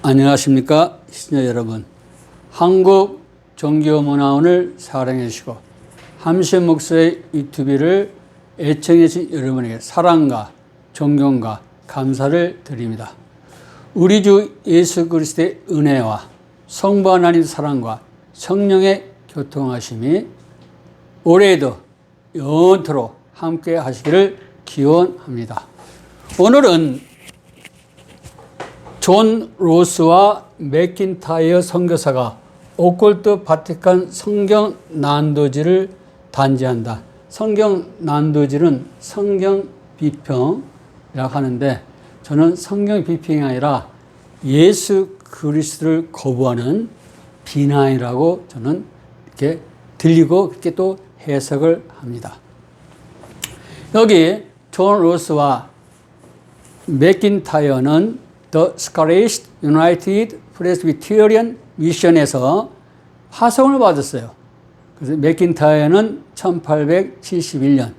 안녕하십니까 시청자 여러분. 한국 종교문화원을 사랑해 주시고 함신 목사의 유튜브를 애청해 주신 여러분에게 사랑과 존경과 감사를 드립니다. 우리 주 예수 그리스도의 은혜와 성부 하나님 사랑과 성령의 교통하심이 올해에도 영원토록 함께 하시기를 기원합니다. 오늘은 존 로스와 맥킨타이어 선교사가 오컬트 바티칸 성경 난도질을 단지한다. 성경 난도질은 성경 비평이라고 하는데, 저는 성경 비평이 아니라 예수 그리스도를 거부하는 비난이라고 저는 이렇게 들리고 그렇게 또 해석을 합니다. 여기 존 로스와 맥킨타이어는 The Scottish United Presbyterian Mission에서 파송을 받았어요. 그래서 맥킨타이어는 1871년,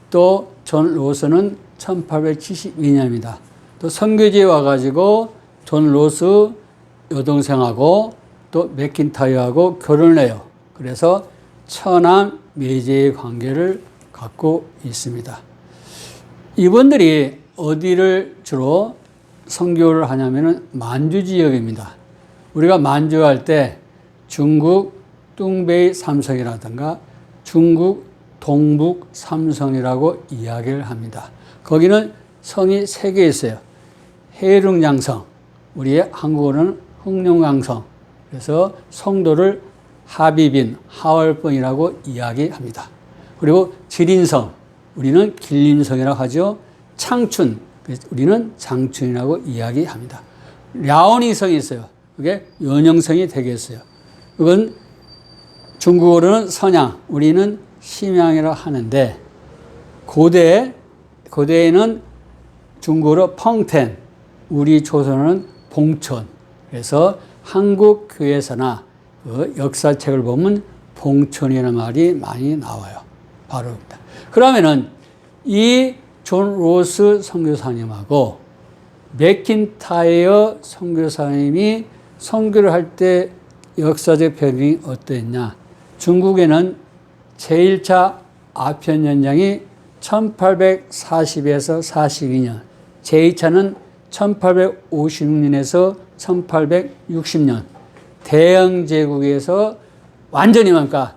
또 존 로스는 1872년입니다. 또 선교지에 와가지고 존 로스 여동생하고 또 맥킨타이어하고 결혼을 해요. 그래서 처남 매제의 관계를 갖고 있습니다. 이분들이 어디를 주로 선교를 하냐면은 만주 지역입니다. 우리가 만주할 때 중국 뚱베이 삼성이라든가 중국 동북 삼성이라고 이야기를 합니다. 거기는 성이 3개 있어요. 해룡장성, 우리의 한국어로는 흑룡강성. 그래서 성도를 하비빈, 하월번이라고 이야기합니다. 그리고 지린성, 우리는 길림성이라고 하죠. 창춘, 우리는 장춘이라고 이야기합니다. 랴오닝성이 있어요. 그게 연영성이 되겠어요. 그건 중국어로는 선양, 우리는 심양이라고 하는데, 고대에는 중국어로 펑텐, 우리 조선어는 봉천. 그래서 한국 교회에서나 그 역사책을 보면 봉천이라는 말이 많이 나와요. 바로. 그러면은 이 존 로스 선교사님하고 맥킨타이어 선교사님이 선교를 할 때 역사적 배경이 어땠냐? 중국에는 제1차 아편연장이 1840에서 42년, 제2차는 1856년에서 1860년, 대영제국에서 완전히 뭔가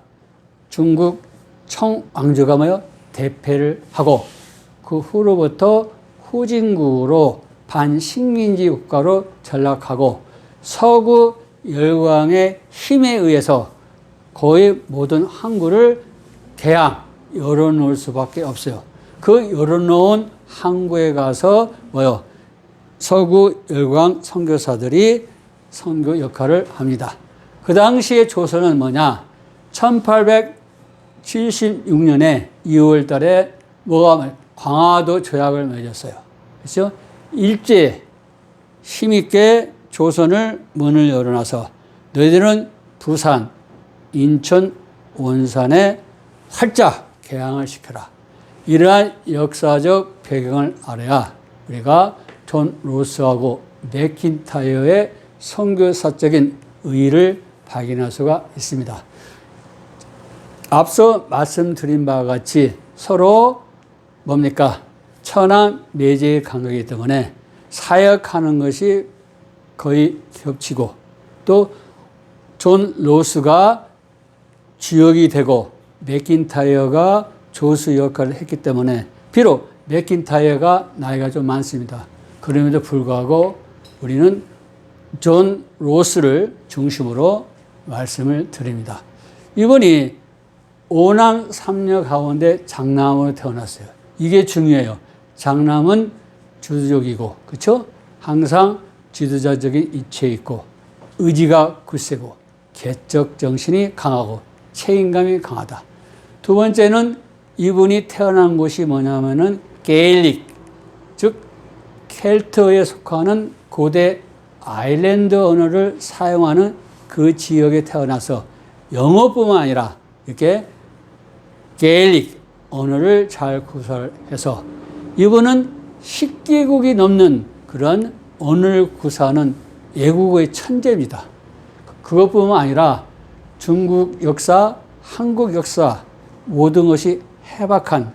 중국 청왕조가 대패를 하고, 그 후로부터 후진국으로 반식민지 국가로 전락하고, 서구 열강의 힘에 의해서 거의 모든 항구를 개항, 열어놓을 수밖에 없어요. 그 열어놓은 항구에 가서 서구 열강 선교사들이 선교 역할을 합니다. 그 당시에 조선은 1876년에 2월 달에 광화도 조약을 맺었어요. 그렇죠? 일제 힘있게 조선을 문을 열어놔서 너희들은 부산, 인천, 원산에 활짝 개항을 시켜라. 이러한 역사적 배경을 알아야 우리가 존 로스하고 맥킨타이어의 선교사적인 의의를 발견할 수가 있습니다. 앞서 말씀드린 바와 같이 서로 처남 매제의 관계이기 때문에 사역하는 것이 거의 겹치고, 또 존 로스가 주역이 되고 맥킨타이어가 조수 역할을 했기 때문에, 비록 맥킨타이어가 나이가 좀 많습니다. 그럼에도 불구하고 우리는 존 로스를 중심으로 말씀을 드립니다. 이분이 오남 3녀 가운데 장남으로 태어났어요. 이게 중요해요. 장남은 주도적이고, 그렇죠? 항상 지도자적인 이치에 있고, 의지가 굳세고, 개척 정신이 강하고, 책임감이 강하다. 두 번째는 이분이 태어난 곳이 뭐냐면은 게일릭, 즉 켈트에 속하는 고대 아일랜드 언어를 사용하는 그 지역에 태어나서 영어뿐만 아니라 이렇게 게일릭 언어를 잘 구사해서, 이분은 10개국이 넘는 그런 언어를 구사하는 애국의 천재입니다. 그것뿐만 아니라 중국 역사, 한국 역사 모든 것이 해박한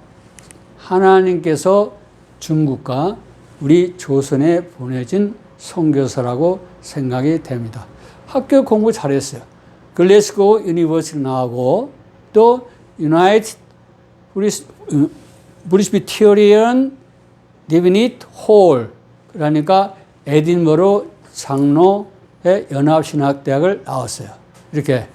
하나님께서 중국과 우리 조선에 보내진 선교사라고 생각이 됩니다. 학교 공부 잘했어요. 글래스고 유니버시티 나오고 또 유나이티드 프레스비테리언 디비니티 홀 그러니까 에딘버러 장로의 연합신학대학을 나왔어요. 이렇게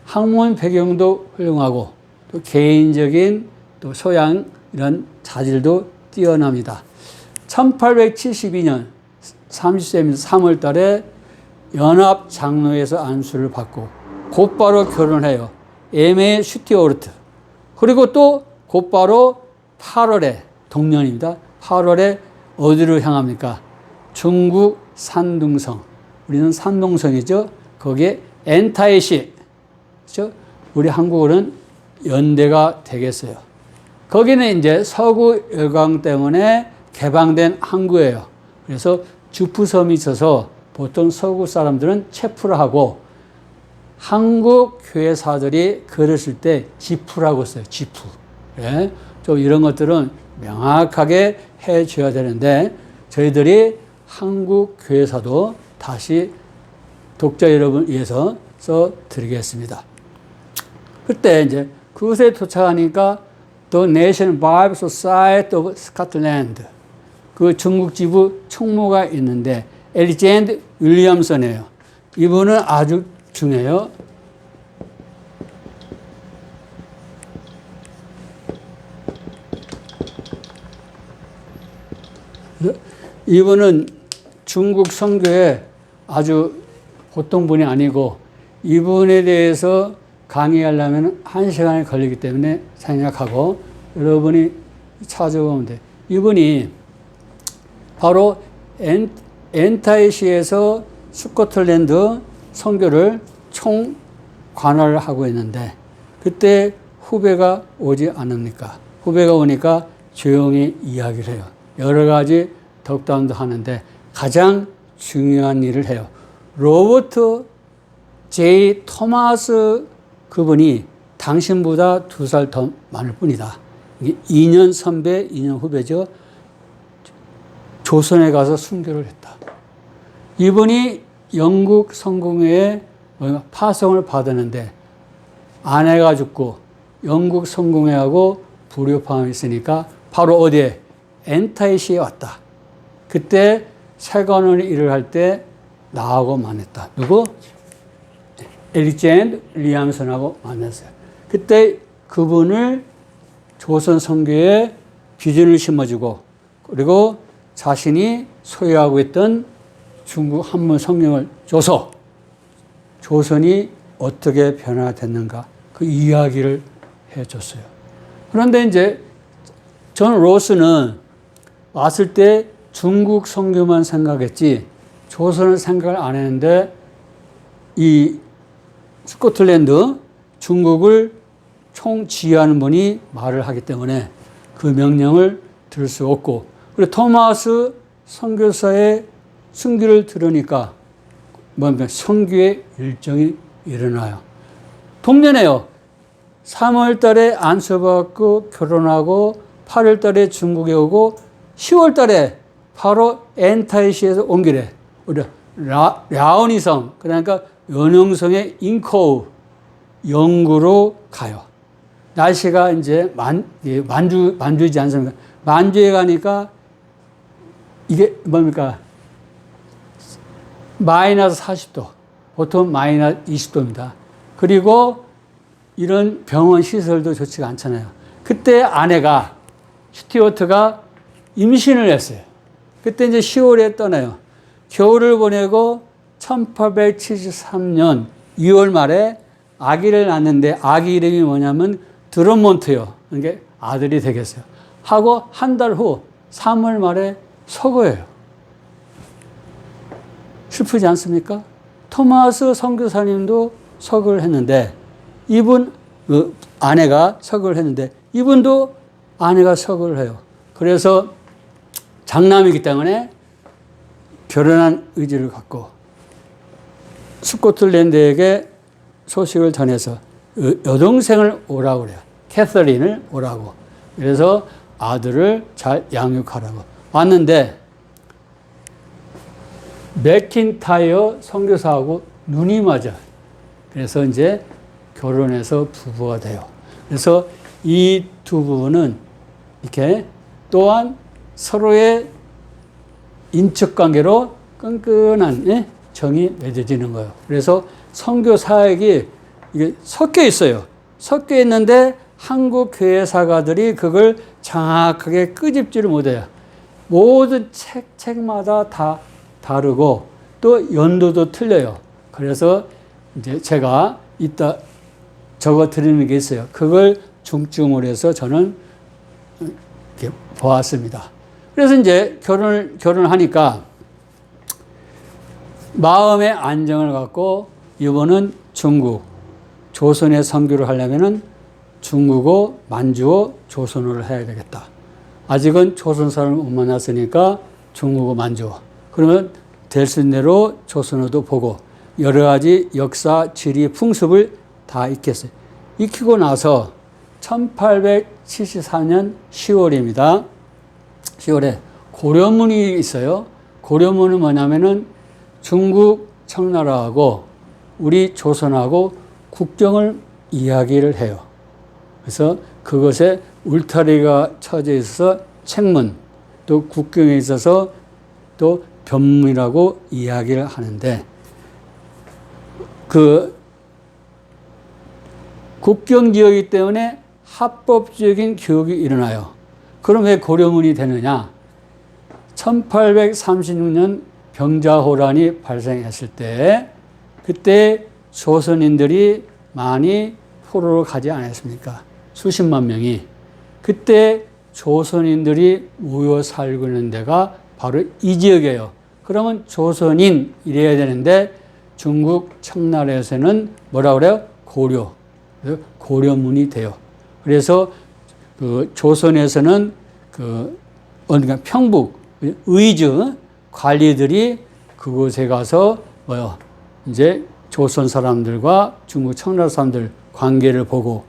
학문 배경도 훌륭하고 또 개인적인 또 소양 이런 자질도 뛰어납니다. 1872년 30세입니다. 3월 달에 연합 장로에서 안수를 받고 곧바로 결혼해요. 에메 슈티오르트. 그리고 또 곧바로 8월에 동년입니다. 8월에 어디로 향합니까? 중국 산둥성. 우리는 산동성이죠. 거기에 엔타이시. 그렇죠? 우리 한국어는 연대가 되겠어요. 거기는 이제 서구 열강 때문에 개방된 항구예요. 그래서 주프섬이 있어서 보통 서구 사람들은 체프를 하고 한국 교회사들이 글을 쓸 때 지프라고 써요. 지프. 예? 좀 이런 것들은 명확하게 해줘야 되는데 저희들이 한국 교회사도 다시 독자 여러분 위해서 써드리겠습니다. 그때 이제 그곳에 도착하니까 The National Bible Society of Scotland 그 중국 지부 총무가 있는데 엘리젠드 윌리엄슨이에요. 이분은 아주 중요해요. 이분은 중국 선교에 아주 보통 분이 아니고 이분에 대해서 강의하려면 1시간이 걸리기 때문에 생략하고 여러분이 찾아보면 돼요. 이분이 바로 엔타이시에서 스코틀랜드 선교를 총관할을 하고 있는데 그때 후배가 오지 않습니까? 후배가 오니까 조용히 이야기를 해요. 여러 가지 덕담도 하는데 가장 중요한 일을 해요. 로버트 J. 토마스 그분이 당신보다 2살 더 많을 뿐이다. 2년 선배, 2년 후배죠. 조선에 가서 순교를 했다. 이분이 영국 성공회에 파송을 받았는데 아내가 죽고 영국 성공회하고 불협화음이 있으니까 바로 어디에? 엔타이시에 왔다. 그때 세관원 일을 할 때 나하고 만났다. 누구? 엘리젠드 윌리엄슨하고 만났어요. 그때 그분을 조선 선교에 비전을 심어주고 그리고 자신이 소유하고 있던 중국 한문 성경을 줘서 조선이 어떻게 변화됐는가 그 이야기를 해줬어요. 그런데 이제 존 로스는 왔을 때 중국 선교만 생각했지 조선을 생각을 안 했는데 이 스코틀랜드 중국을 총지휘하는 분이 말을 하기 때문에 그 명령을 들을 수 없고 그리고 토마스 선교사의 순교를 들으니까 뭡니까? 선교의 일정이 일어나요. 동년에요. 3월 달에 안수받고 결혼하고 8월 달에 중국에 오고 10월 달에 바로 엔타이시에서 온 길에 우리 랴오니성 그러니까 연흥성의 잉코우 영구로 가요. 날씨가 이제 만주이지 않습니까? 만주에 가니까 이게 뭡니까? 마이너스 40도, 보통 마이너스 20도입니다. 그리고 이런 병원 시설도 좋지가 않잖아요. 그때 아내가, 스튜어트가 임신을 했어요. 그때 이제 10월에 떠나요. 겨울을 보내고 1873년 2월 말에 아기를 낳는데 아기 이름이 뭐냐면 드런몬트요. 그게 아들이 되겠어요. 하고 한 달 후 3월 말에 서거예요. 슬프지 않습니까? 토마스 선교사님도 서거를 했는데 이분 아내가 서거를 했는데 이분도 아내가 서거를 해요. 그래서 장남이기 때문에 결혼한 의지를 갖고 스코틀랜드에게 소식을 전해서 여동생을 오라고 그래요. 캐서린을 오라고. 그래서 아들을 잘 양육하라고. 왔는데 맥킨타이어 선교사하고 눈이 맞아. 그래서 이제 결혼해서 부부가 돼요. 그래서 이 두 부부는 이렇게 또한 서로의 인척 관계로 끈끈한 정이 맺어지는 거예요. 그래서 선교 사역이 이게 섞여 있어요. 섞여 있는데 한국 교회 사가들이 그걸 정확하게 끄집지를 못해요. 모든 책마다 다 다르고 또 연도도 틀려요. 그래서 이제 제가 이따 적어 드리는 게 있어요. 그걸 중점으로 해서 저는 이렇게 보았습니다. 그래서 이제 결혼하니까 마음의 안정을 갖고 이번은 중국, 조선에 선교를 하려면은 중국어, 만주어, 조선어를 해야 되겠다. 아직은 조선 사람을 못 만났으니까 중국어, 만주어. 그러면 될 수 있는 대로 조선어도 보고 여러 가지 역사, 지리, 풍습을 다 익혔어요. 익히고 나서 1874년 10월입니다. 10월에 고려문이 있어요. 고려문은 뭐냐면은 중국 청나라하고 우리 조선하고 국경을 이야기를 해요. 그래서 그것에 울타리가 쳐져 있어서 책문, 또 국경에 있어서 또 변문이라고 이야기를 하는데 그 국경 지역이기 때문에 합법적인 교육이 일어나요. 그럼 왜 고려문이 되느냐? 1836년 병자호란이 발생했을 때 그때 조선인들이 많이 포로로 가지 않았습니까? 수십만 명이. 그때 조선인들이 모여 살고 있는 데가 바로 이 지역이에요. 그러면 조선인 이래야 되는데 중국 청나라에서는 뭐라고 그래요? 고려. 고려문이 돼요. 그래서 그 조선에서는 그러니까 평북 의주 관리들이 그곳에 가서 이제 조선 사람들과 중국 청나라 사람들 관계를 보고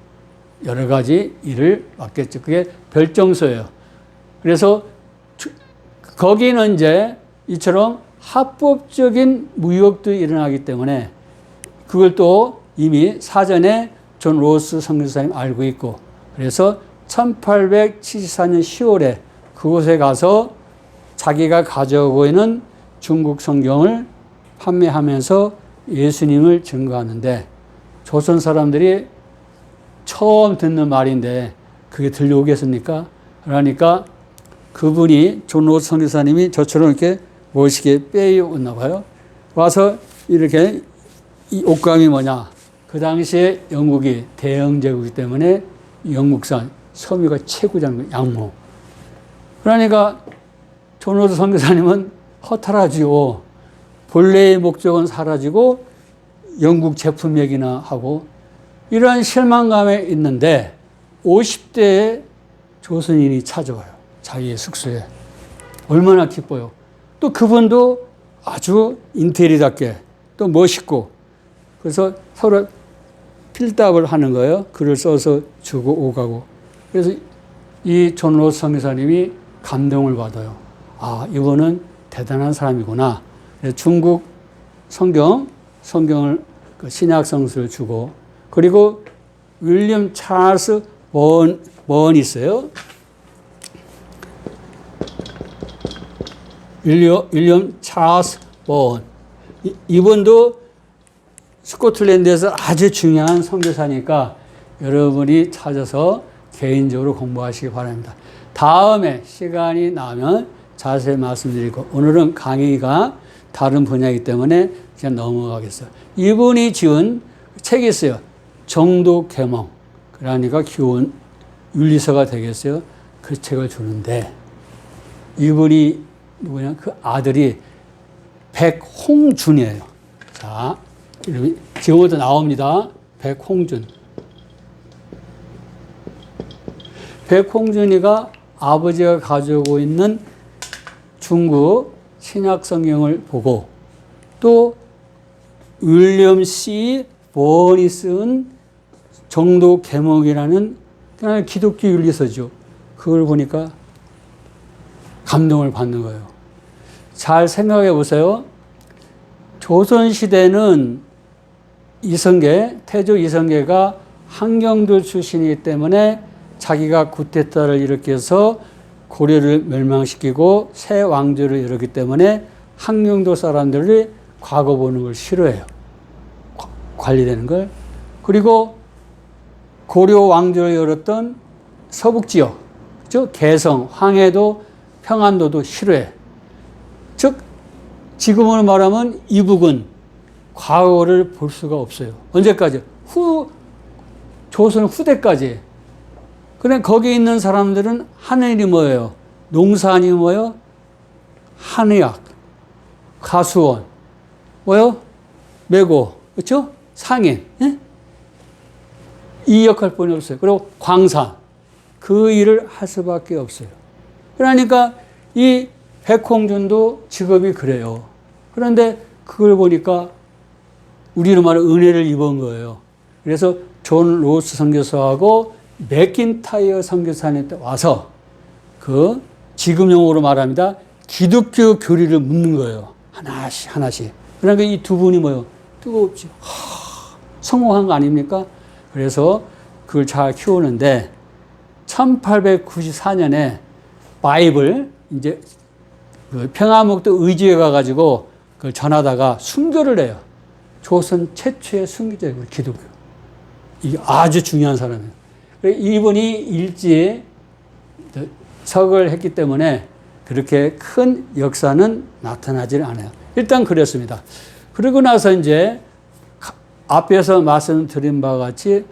여러 가지 일을 맡겠죠. 그게 별정소예요. 그래서 거기는 이제 이처럼 합법적인 무역도 일어나기 때문에 그걸 또 이미 사전에 존 로스 선교사님 알고 있고 그래서 1874년 10월에 그곳에 가서 자기가 가져오고 있는 중국 성경을 판매하면서 예수님을 증거하는데 조선 사람들이 처음 듣는 말인데 그게 들려오겠습니까? 그러니까 그분이 존 로스 선교사님이 저처럼 이렇게 멋있게 빼어왔나 봐요. 와서 이렇게 이 옷감이 뭐냐? 그 당시에 영국이 대영 제국이기 때문에 영국산 섬유가 최고잖아요. 양모. 그러니까 존 로스 선교사님은 허탈하지요. 본래의 목적은 사라지고 영국 제품 얘기나 하고 이러한 실망감에 있는데 50대에 조선인이 찾아와요. 자기의 숙소에. 얼마나 기뻐요. 또 그분도 아주 인테리어답게 또 멋있고 그래서 서로 필답을 하는 거예요. 글을 써서 주고 오가고. 그래서 이 존 로스 선교사님이 감동을 받아요. 아, 이거는 대단한 사람이구나. 중국 성경을 신약 성서를 주고 그리고 윌리엄 찰스 번이 있어요. 윌리엄 찰스 번. 이분도 스코틀랜드에서 아주 중요한 선교사니까 여러분이 찾아서 개인적으로 공부하시기 바랍니다. 다음에 시간이 나면 자세히 말씀드리고 오늘은 강의가 다른 분야이기 때문에 그냥 넘어가겠어요. 이분이 지은 책이 있어요. 정독 계몽. 그러니까 기원 윤리서가 되겠어요. 그 책을 주는데 이분이 누구냐? 그 아들이 백홍준이에요. 자, 지금부터 나옵니다. 백홍준. 백홍준이가 아버지가 가지고 있는 중국 신약 성경을 보고 또 윌리엄 C. 본이 쓴 정도 계몽이라는 그냥 기독교 윤리서죠. 그걸 보니까 감동을 받는 거예요. 잘 생각해 보세요. 조선시대는 이성계, 태조 이성계가 한경도 출신이기 때문에 자기가 쿠데타를 일으켜서 고려를 멸망시키고 새 왕조를 이뤘기 때문에 한경도 사람들이 과거 보는 걸 싫어해요. 관리되는 걸. 그리고 고려 왕조를 열었던 서북지역, 그렇죠? 개성, 황해도, 평안도도 싫어해. 즉 지금으로 말하면 이북은 과거를 볼 수가 없어요. 언제까지? 조선 후대까지. 그래 거기 있는 사람들은 하는 일이 뭐예요? 농사 아니면 뭐예요? 한의학, 가수원, 뭐예요? 매고, 그렇죠? 상인. 예? 이 역할뿐이 없어요. 그리고 광산. 그 일을 할 수밖에 없어요. 그러니까 이 백홍준도 직업이 그래요. 그런데 그걸 보니까 우리로 말하면 은혜를 입은 거예요. 그래서 존 로스 선교사하고 맥킨타이어 선교사한테 와서 그 지금 용어로 말합니다. 기독교 교리를 묻는 거예요. 하나씩 하나씩. 그러니까 이 두 분이 뭐예요? 뜨겁지. 성공한 거 아닙니까? 그래서 그걸 잘 키우는데 1894년에 바이블 이제 그 평화묵도 의지에 가가지고 그걸 전하다가 순교를 해요. 조선 최초의 순교자예요. 기독교. 이게 아주 중요한 사람이에요. 이분이 일제에 석을 했기 때문에 그렇게 큰 역사는 나타나질 않아요. 일단 그랬습니다. 그러고 나서 이제 앞에서 말씀드린 바와 같이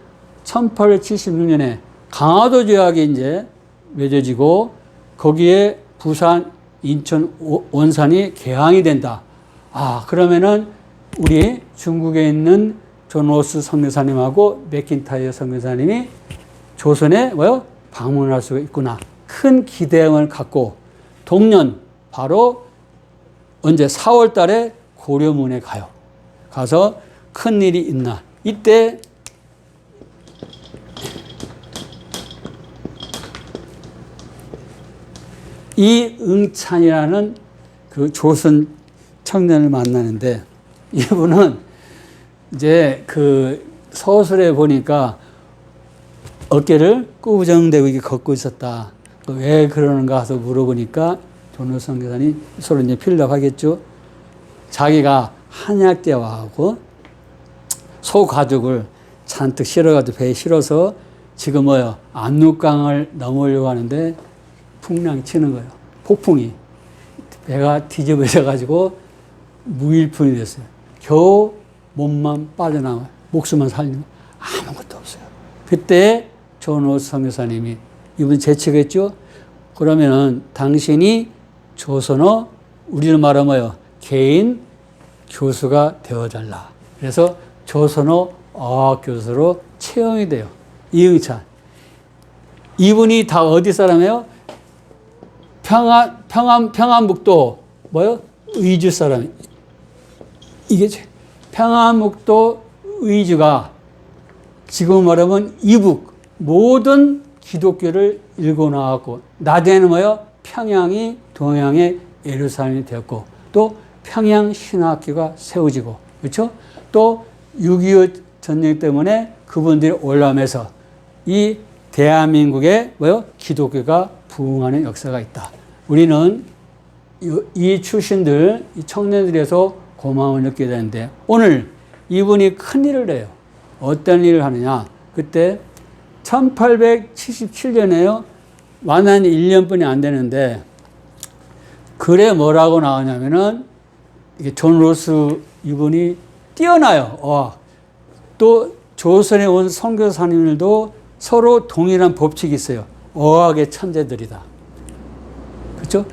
1876년에 강화도 조약이 이제 맺어지고 거기에 부산, 인천, 원산이 개항이 된다. 그러면은 우리 중국에 있는 존 로스 선교사님하고 맥킨타이어 선교사님이 조선에 방문할 수가 있구나. 큰 기대감을 갖고 동년 바로 언제 4월 달에 고려문에 가요. 가서 큰 일이 있나. 이때 이응찬이라는 그 조선 청년을 만나는데 이분은 이제 그 서술에 보니까 어깨를 꾸부정대고 이렇게 걷고 있었다. 왜 그러는가 해서 물어보니까 존 선교사님 서로 이제 필답하겠죠. 자기가 한약대와하고 소 가죽을 잔뜩 실어가지고 배에 실어서 지금 압록강을 넘으려고 하는데 풍랑이 치는 거예요. 폭풍이. 배가 뒤집어져가지고 무일푼이 됐어요. 겨우 몸만 빠져나와요. 목숨만 살리면 아무것도 없어요. 그때 존 로스 선교사님이 이분 재치겠죠? 그러면은 당신이 조선어 우리는 말하면 개인 교수가 되어달라. 그래서 조선어 어학교수로 채용이 돼요. 이응찬. 이분이 다 어디 사람이에요? 평안북도 의주 사람. 이게 평안북도 의주가 지금 말하면 이북 모든 기독교를 읽고 나왔고 나중에는 평양이 동양의 예루살렘이 되었고 또 평양 신학교가 세워지고 그렇죠? 또 6.25 전쟁 때문에 그분들이 올라오면서 이 대한민국에 기독교가 부흥하는 역사가 있다. 우리는 이 출신들, 이 청년들에서 고마움을 느끼게 되는데 오늘 이분이 큰일을 해요. 어떤 일을 하느냐. 그때 1877년에요. 만난 1년뿐이 안 되는데 글에 뭐라고 나오냐면은 이게 존 로스 이분이 뛰어나요. 또 조선에 온 선교사님들도 서로 동일한 법칙이 있어요. 어학의 천재들이다. 그렇죠?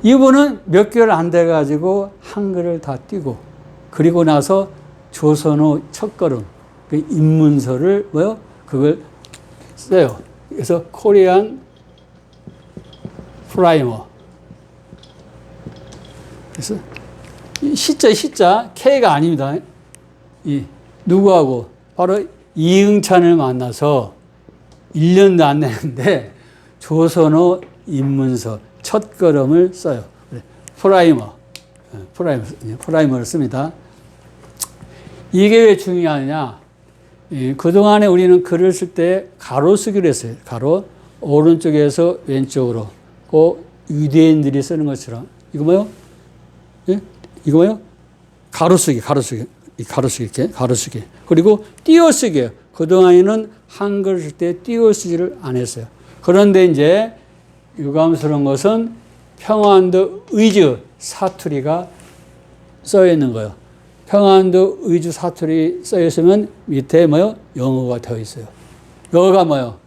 이분은 몇 개월 안 돼가지고 한글을 다 띄고 그리고 나서 조선어 첫걸음 그 입문서를 그걸 써요. 그래서 코리안 프라이머. 그래서 시자 K가 아닙니다. 누구하고? 바로 이응찬을 만나서 1년도 안 되는데 조선어 입문서 첫 걸음을 써요. 프라이머를 씁니다. 이게 왜 중요하냐? 그동안에 우리는 글을 쓸 때 가로 쓰기로 했어요. 가로. 오른쪽에서 왼쪽으로. 그 유대인들이 쓰는 것처럼. 이거 뭐요? 예? 이거 뭐요? 가로쓰기. 이렇게. 가로쓰기. 그리고 띄어쓰기예요. 그동안에는 한글 쓸 때 띄어쓰기를 안 했어요. 그런데 이제 유감스러운 것은 평안도 의주 사투리가 써 있는 거예요. 평안도 의주 사투리 써 있으면 밑에 뭐요? 영어가 되어 있어요. 영어가 뭐요?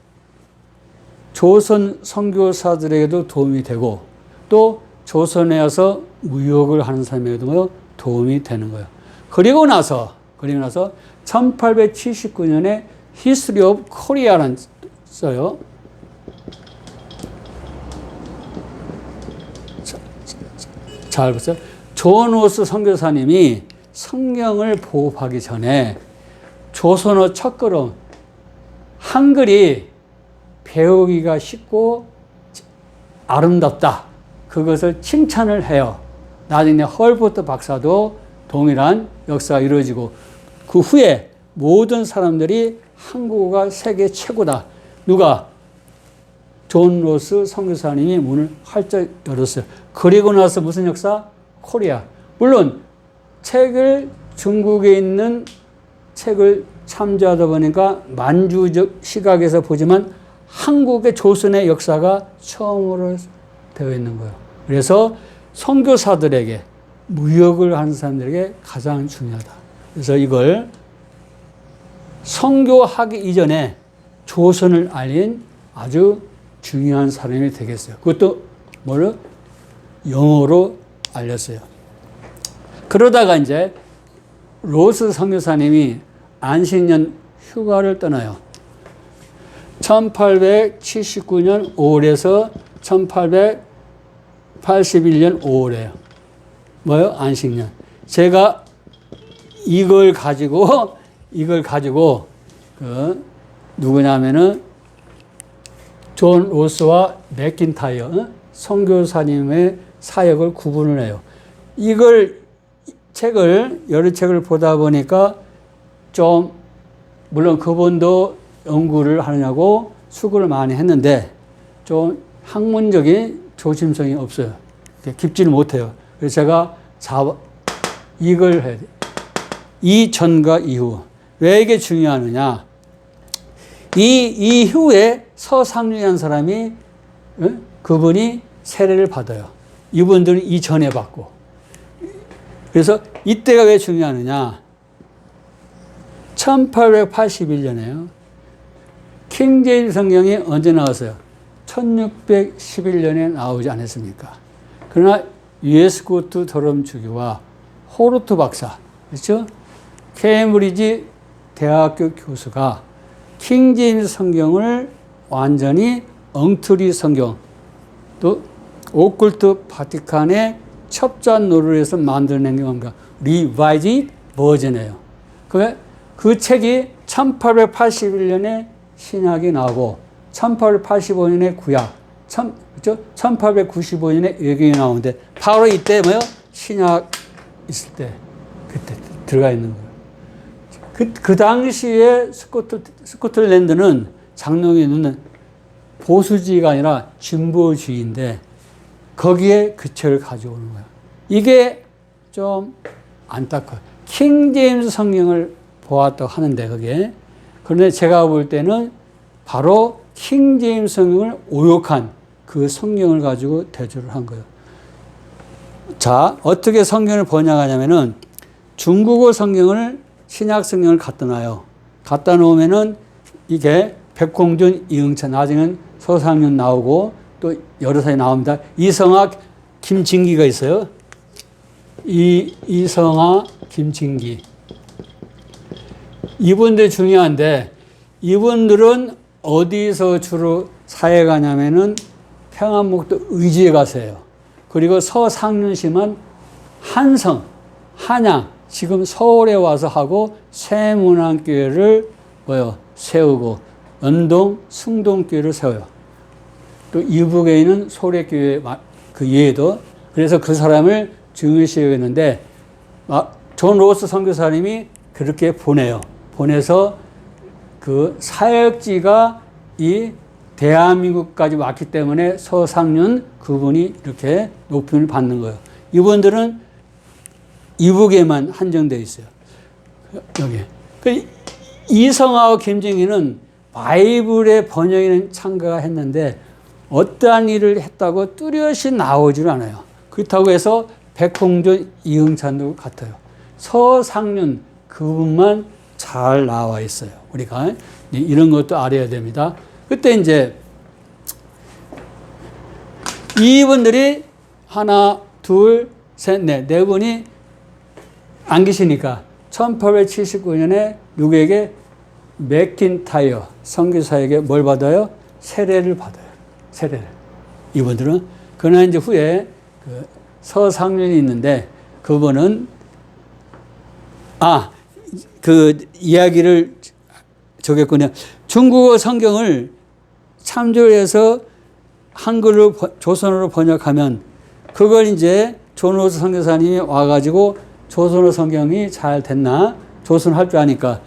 조선 선교사들에게도 도움이 되고 또 조선에 와서 무역을 하는 사람에게도 뭐요? 도움이 되는 거예요. 그리고 나서 1879년에 History of Korea라는 써요. 잘 보세요. 존 로스 선교사님이 성경을 보급하기 전에 조선어 첫걸음 한글이 배우기가 쉽고 아름답다. 그것을 칭찬을 해요. 나중에 헐포트 박사도 동일한 역사가 이루어지고 그 후에 모든 사람들이 한국어가 세계 최고다. 누가? 존 로스 선교사님이 문을 활짝 열었어요. 그리고 나서 무슨 역사? 코리아. 물론 책을 중국에 있는 책을 참조하다 보니까 만주적 시각에서 보지만 한국의 조선의 역사가 처음으로 되어 있는 거예요. 그래서 선교사들에게 무역을 하는 사람들에게 가장 중요하다. 그래서 이걸 선교하기 이전에 조선을 알린 아주 중요한 사람이 되겠어요. 그것도 뭐를? 영어로 알렸어요. 그러다가 이제 로스 선교사님이 안식년 휴가를 떠나요. 1879년 5월에서 1881년 5월에요. 뭐요? 안식년. 제가 이걸 가지고 누구냐면은 존 로스와 맥킨타이어 선교사님의 사역을 구분을 해요. 여러 책을 보다 보니까 좀 물론 그분도 연구를 하느냐고 수고를 많이 했는데 좀 학문적인 조심성이 없어요. 깊지는 못해요. 그래서 제가 이걸 해야 돼요. 이 전과 이후. 왜 이게 중요하느냐? 이 이후에 서상류한 사람이 그분이 세례를 받아요. 이분들은 이전에 받고. 그래서 이때가 왜 중요하느냐? 1881년에요. 킹제임스 성경이 언제 나왔어요? 1611년에 나오지 않았습니까? 그러나 U.S. 고트 더럼 주교와 호르트 박사, 그렇죠? 케임브리지 대학교 교수가 킹제임스 성경을 완전히 엉터리 성경, 또 오컬트 바티칸의 첩자노를 해서 만들어낸 게 뭔가 리바이즈 버전이에요. 그 책이 1881년에 신약이 나오고 1885년에 구약, 그렇죠? 1895년에 외경이 나오는데 바로 이때 뭐요? 신약 있을 때 그때 들어가 있는 거예요. 그 당시에 스코틀랜드는 장로교는 보수주의가 아니라 진보주의인데 거기에 그 책을 가져오는 거예요. 이게 좀 안타까워요. 킹제임스 성경을 보았다고 하는데 그게 그런데 제가 볼 때는 바로 킹제임스 성경을 오역한 그 성경을 가지고 대조를 한 거예요. 자, 어떻게 성경을 번역하냐면은 중국어 성경을 신약 성경을 갖다 놔요. 갖다 놓으면은 이게 백홍준, 이응찬, 나중에는 서상윤 나오고 또 여러 사람이 나옵니다. 이성학, 김진기가 있어요. 이성학, 김진기. 이분들 중요한데 이분들은 어디서 주로 사역하냐면은 평안목도 의지에 가서요. 그리고 서상윤 씨만 한성, 한양, 지금 서울에 와서 하고 새문안교회를 세우고 연동 승동교회를 세워요. 또 이북에 있는 소래교회 그 예도 그래서 그 사람을 중요시 여겼는데 존 로스 선교사님이 그렇게 보내요. 보내서 그 사역지가 이 대한민국까지 왔기 때문에 서상륜 그분이 이렇게 높임을 받는 거예요. 이분들은 이북에만 한정되어 있어요. 여기. 이성하고 김정희는 바이블의 번역에는 참가했는데 어떠한 일을 했다고 뚜렷이 나오질 않아요. 그렇다고 해서 백홍준, 이응찬도 같아요. 서상륜 그분만 잘 나와 있어요. 우리가 이런 것도 알아야 됩니다. 그때 이제 이분들이 하나, 둘, 셋, 네 분이 안 계시니까 1879년에 누구에게 맥킨타이어 선교사에게 뭘 받아요? 세례를 받아요. 세례를. 이분들은 그러나 이제 후에 그 서상륜이 있는데 그분은 그 이야기를 적였군요. 중국어 성경을 참조해서 한글로 조선어로 번역하면 그걸 이제 존로스 선교사님이 와가지고 조선어 성경이 잘 됐나? 조선어 할 줄 아니까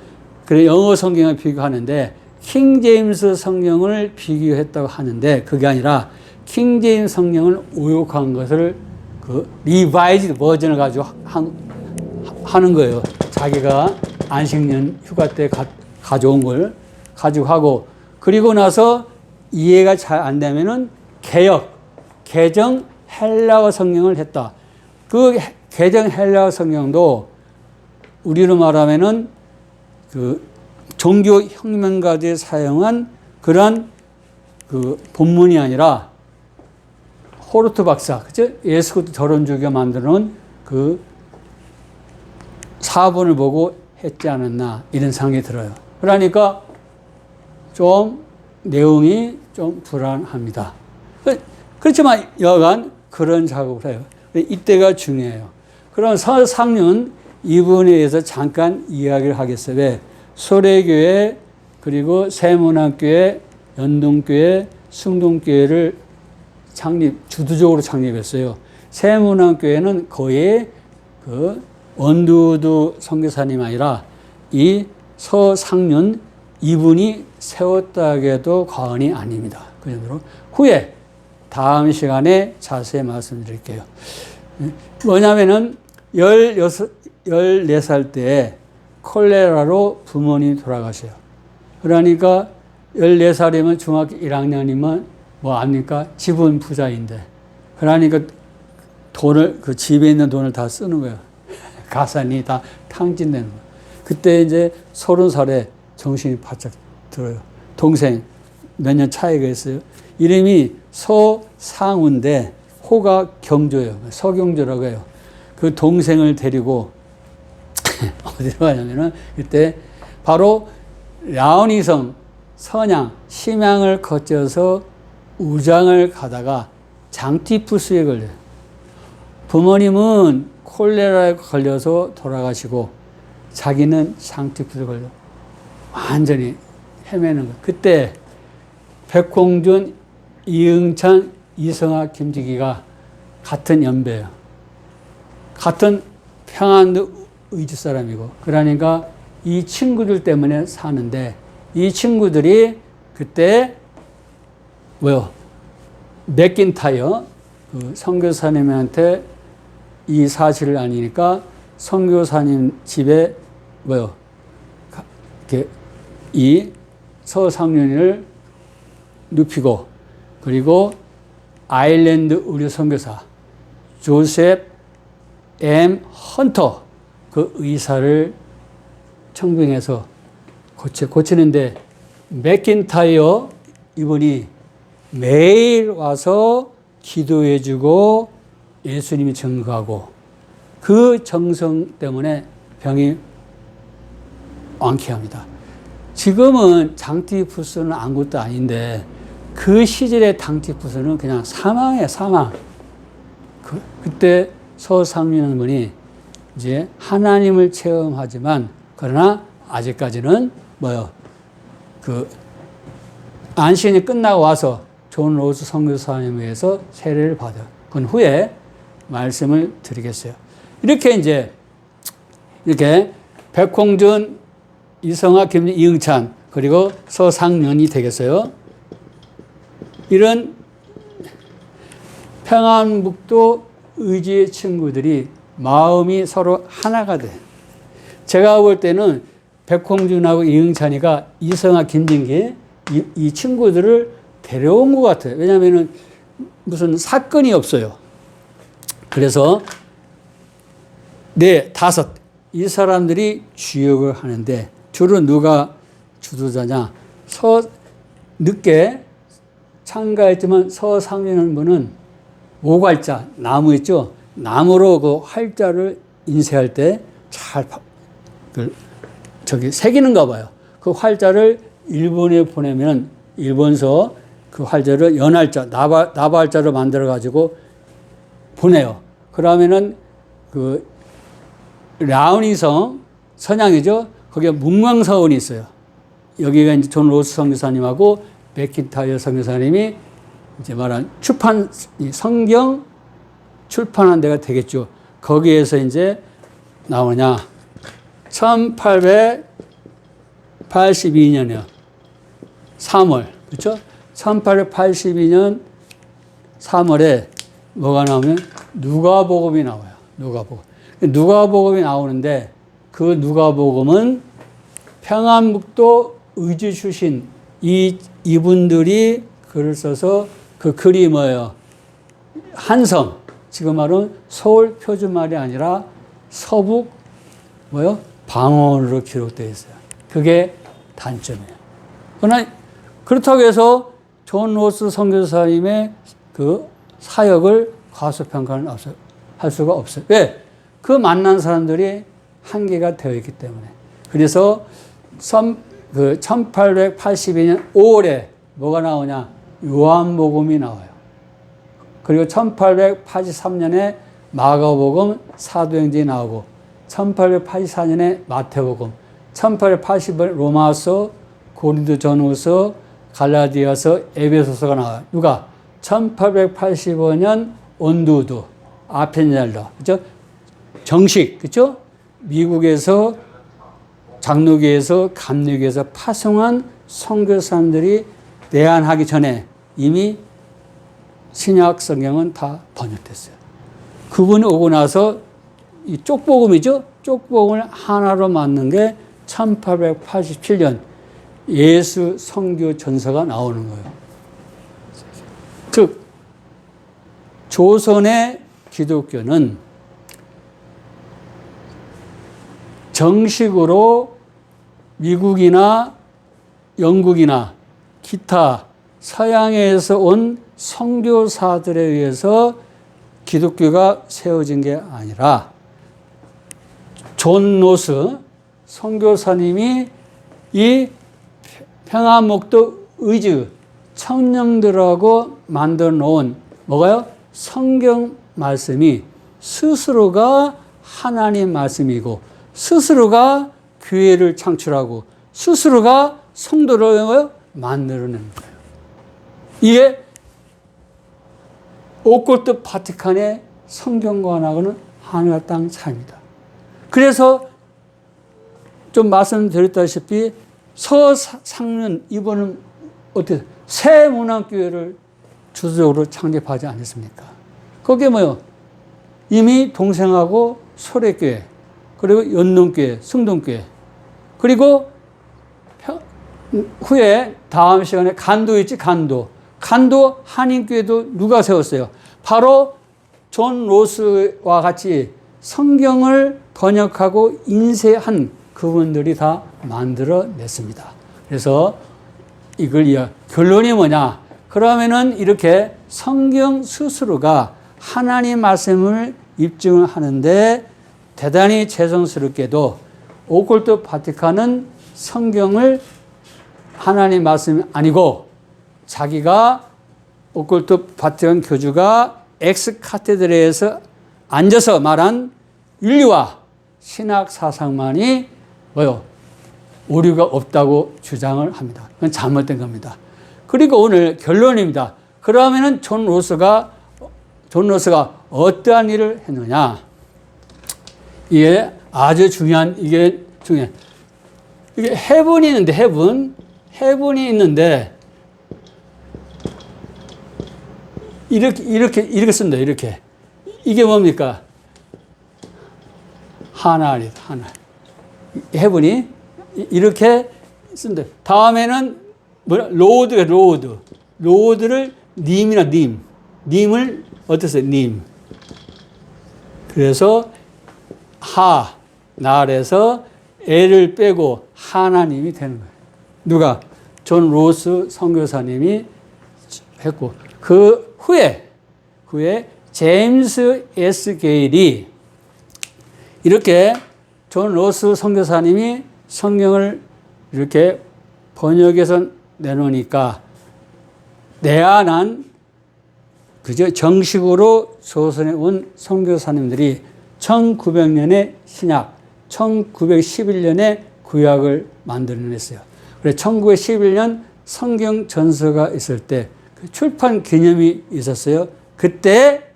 그래 영어 성경을 비교하는데 킹 제임스 성경을 비교했다고 하는데 그게 아니라 킹 제임스 성경을 오역한 것을 그 리바이즈 버전을 가지고 하는 거예요. 자기가 안식년 휴가 때 가져온 걸 가지고 하고 그리고 나서 이해가 잘 안 되면은 개정 헬라어 성경을 했다. 그 개정 헬라어 성경도 우리로 말하면은 그 종교 혁명가들이 사용한 그런 그 본문이 아니라 호르트 박사, 그죠? 예수 그리스도 결혼주기가 만들어 놓은 그 사본을 보고 했지 않았나 이런 생각이 들어요. 그러니까 좀 내용이 좀 불안합니다. 그렇지만 여간 그런 작업을 해요. 이때가 중요해요. 그럼 서상륜 이분에 의해서 잠깐 이야기를 하겠어요. 왜? 소래교회 그리고 새문안교회, 연동교회, 승동교회를 주도적으로 창립했어요. 새문안교회는 거의 그 원두두 선교사님 아니라 이 서상륜 이분이 세웠다고 해도 과언이 아닙니다. 그 정도로 후에 다음 시간에 자세히 말씀드릴게요. 뭐냐면은 14살 때 콜레라로 부모님이 돌아가셔요. 그러니까 14살이면 중학교 1학년이면 뭐 압니까? 집은 부자인데. 그러니까 돈을, 그 집에 있는 돈을 다 쓰는 거예요. 가산이 다 탕진되는 거예요. 그때 이제 30살에 정신이 바짝 들어요. 동생 몇 년 차이가 있어요. 이름이 서상우인데 호가 경조예요. 서경조라고 해요. 그 동생을 데리고 어디로 가냐면은 그때 바로 라오니성 선양 심양을 거쳐서 우장을 가다가 장티푸스에 걸려요. 부모님은 콜레라에 걸려서 돌아가시고 자기는 장티푸스에 걸려 완전히 헤매는 거예요. 그때 백홍준, 이응찬, 이성학, 김지기가 같은 연배예요. 같은 평안도 의주 사람이고 그러니까 이 친구들 때문에 사는데 이 친구들이 그때 맥킨타이어 그 선교사님한테 이 사실을 아니니까 선교사님 집에 이 서상륜을 눕히고 그리고 아일랜드 의료 선교사 조셉 M. 헌터 그 의사를 청빙해서 고치는데 맥킨타이어 이분이 매일 와서 기도해주고 예수님이 증거하고 그 정성 때문에 병이 완쾌합니다. 지금은 장티푸스는 아무것도 아닌데 그 시절의 장티푸스는 그냥 사망. 그때 서상륜 분이 이제 하나님을 체험하지만 그러나 아직까지는 뭐요? 그 안신이 끝나고 와서 존 로스 선교사님에 의해서 세례를 받아요. 그건 후에 말씀을 드리겠어요. 이렇게 이제 이렇게 백홍준, 이성화, 김, 이응찬 그리고 서상년이 되겠어요. 이런 평안북도 의지의 친구들이 마음이 서로 하나가 돼. 제가 볼 때는 백홍준하고 이응찬이가 이성화, 김진기 이 친구들을 데려온 것 같아요. 왜냐하면 무슨 사건이 없어요. 그래서 네, 다섯 이 사람들이 주역을 하는데 주로 누가 주도자냐? 늦게 참가했지만 서상윤 분은 오괄자 나무 있죠? 나무로 그 활자를 인쇄할 때 잘 새기는가 봐요. 그 활자를 일본에 보내면 일본서 그 활자를 연활자, 나발자로 만들어 가지고 보내요. 그러면은 그 라오닝성 선양이죠. 거기에 문광서원이 있어요. 여기가 이제 존 로스 선교사님하고 맥킨타이어 선교사님이 이제 말한 성경 출판한 데가 되겠죠. 거기에서 이제 나오냐. 1882년이요. 3월. 그렇죠? 1882년 3월에 뭐가 나오면 누가복음이 나와요. 누가복음이 나오는데 그 누가복음은 평안북도 의지 출신 이분들이 글을 써서 그 글이 뭐예요? 한성. 지금 말은 서울 표준말이 아니라 서북 뭐요? 방언으로 기록되어 있어요. 그게 단점이에요. 그러나 그렇다고 해서 존 로스 선교사님의 그 사역을 과소평가는 할 수가 없어요. 왜? 그 만난 사람들이 한계가 되어 있기 때문에. 그래서 1882년 5월에 뭐가 나오냐? 요한복음이 나와요. 그리고 1883년에 마가복음, 사도행전이 나오고 1884년에 마태복음, 1880년 로마서, 고린도전후서, 갈라디아서, 에베소서가 나와요. 누가? 1885년 온두두, 아펜젤러, 그죠? 정식, 그죠? 미국에서 장로교에서 감리교에서 파송한 선교사님들이 내한하기 전에 이미 신약 성경은 다 번역됐어요. 그분이 오고 나서 이 쪽복음이죠? 쪽복음을 하나로 만든 게 1887년 예수 선교 전서가 나오는 거예요. 즉 조선의 기독교는 정식으로 미국이나 영국이나 기타 서양에서 온 선교사들에 의해서 기독교가 세워진 게 아니라 존 로스 선교사님이 이 평안북도 의지 청년들하고 만들어 놓은 뭐가요? 성경 말씀이 스스로가 하나님 말씀이고 스스로가 교회를 창출하고 스스로가 성도를 만들어낸 거예요. 이게 오콜트 바티칸의 성경관하고는 하늘과 땅 차이입니다. 그래서 좀 말씀드렸다시피 서상륜 이번은 어떻게 새 문안교회를 주도적으로 창립하지 않았습니까? 거기에 뭐요? 이미 동생하고 소래교회 그리고 연동교회, 승동교회 그리고 후에 다음 시간에 간도 있지 간도 한인교회도 누가 세웠어요? 바로 존 로스와 같이 성경을 번역하고 인쇄한 그분들이 다 만들어냈습니다. 그래서 이걸 결론이 뭐냐? 그러면은 이렇게 성경 스스로가 하나님 말씀을 입증하는데 대단히 죄송스럽게도 오콜트 바티칸은 성경을 하나님 말씀이 아니고 자기가 오콜트 바티칸 교주가 엑스 카테드라에서 앉아서 말한 윤리와 신학 사상만이 뭐요? 오류가 없다고 주장을 합니다. 그건 잘못된 겁니다. 그리고 오늘 결론입니다. 그러면은 존 로스가 어떠한 일을 했느냐? 이게 아주 중요한, 이게 해분이 있는데, 해분이 있는데, 이렇게 쓴다, 이렇게. 이게 뭡니까? 하나입니다, 하나. 해분이 이렇게 쓴다. 다음에는 로드를 님을 어떠세요? 님. 그래서 날에서 애를 빼고 하나님이 되는 거예요. 누가? 존 로스 선교사님이 했고, 그 후에 제임스 S. 게일이 이렇게 존 로스 선교사님이 성경을 이렇게 번역해서 내놓으니까 내한한 그저 정식으로 조선에 온 선교사님들이 1900년에 신약, 1911년에 구약을 만들어냈어요. 그래서 1911년 성경 전서가 있을 때 출판 기념이 있었어요. 그때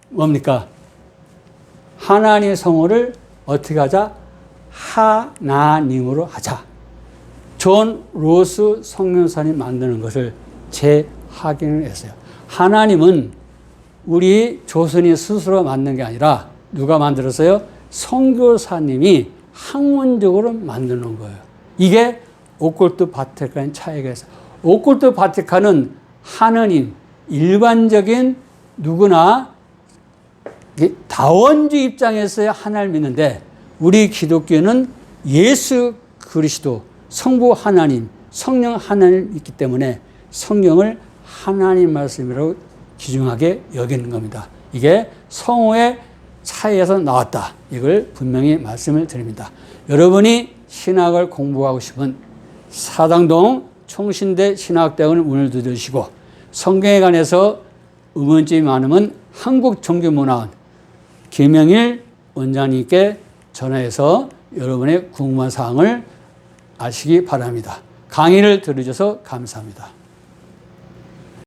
뭡니까? 하나님의 성호를 어떻게 하자? 하나님으로 하자. 존 로스 선교사님 만드는 것을 재확인을 했어요. 하나님은 우리 조선이 스스로 만든 게 아니라 누가 만들었어요? 선교사님이 학문적으로 만드는 거예요. 이게 오컬트 바티칸의 차이가 있어요. 오컬트 바티칸은 하느님, 일반적인 누구나 다원주의 입장에서야 하나님을 믿는데 우리 기독교는 예수 그리스도, 성부 하나님, 성령 하나님을 믿기 때문에 성경을 하나님 말씀이라고 귀중하게 여기는 겁니다. 이게 성호의 차이에서 나왔다. 이걸 분명히 말씀을 드립니다. 여러분이 신학을 공부하고 싶은 사당동 총신대 신학대학원을 문을 두드리시고 성경에 관해서 의문점이 많으면 한국종교문화원 김영일 원장님께 전화해서 여러분의 궁금한 사항을 아시기 바랍니다. 강의를 들어주셔서 감사합니다.